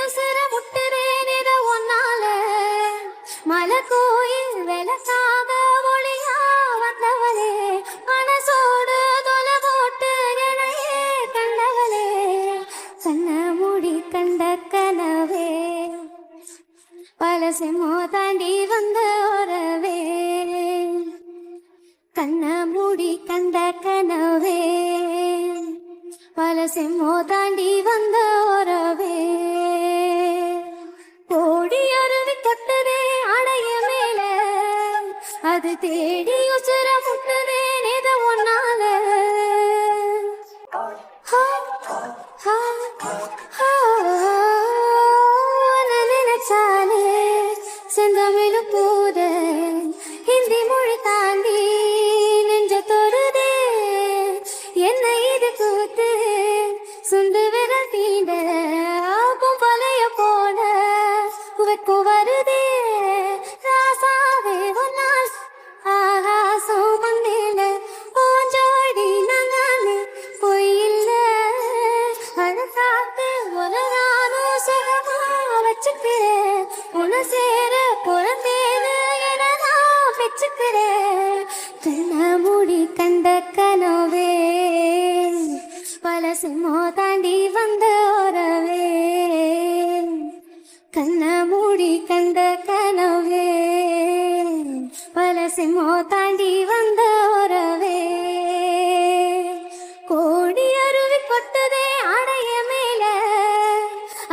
உசுர முட்டுறேன் இத ஒன்னால மலை கோயில் விளக்காக ஒளியா வந்தவளே மனசோடு தொலை போட்டு எனையே கண்டவளே கண்ண மூடி கண்ட கனவே பழசமோ தாண்டி வந்த உறவே கண்ண மூடி கண்ட கனவே பழசமோ தாண்டி வந்த உறவே கோடி அருவி கொட்டுதே அடைய மேல அது தேடி உசுர முட்டுதே நேத ஒன்னால நினைச்சாலே செந்தமிழ் போத ஹிந்தி மொழி தாண்டி நெஞ்ச தொடுதே என்ன இது கூத்து சுண்டு விரல் தீண்ட பழைய போன உவக்கு வருதே ராசாவே ஒன்னால் ஆகாசம் மண்ணில ஓஞ்சோடி நானு பொய்யில்ல அத காத்து உலகானும் சுகமா வச்சுக்கிறேன் உன சேர பிறந்தேன்னு என நான் வச்சுக்கிறேன் கண்ண மூடி கண்ட கனவே பழசமோ தாண்டி வந்த உறவே கண்ண மூடி கண்ட கனவே பழசமோ தாண்டி வந்த உறவே கோடி அருவி கொட்டுதே அடைய மேல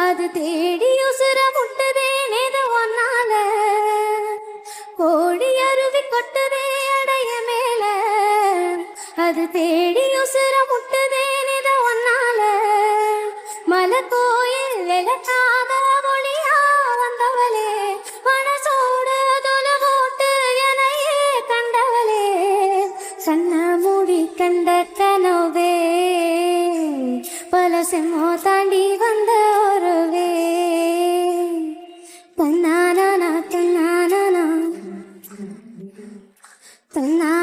அது தேடி உசுர முட்டுதே நேத ஒன்னால கோடி அருவி கொட்டுதே அடைய மேல அது தேடி உசுர முட்டுதே நேத ஒன்னால மலை கோயில் விளக்காக ஒளியா வந்தவளே மனசோடு தொலை போட்டு எனையே கண்டவளே கண்ண மூடி கண்ட கனவே பழசமோ தாண்டி வந்த உறவே தன்னானா தன்னானா தன்னா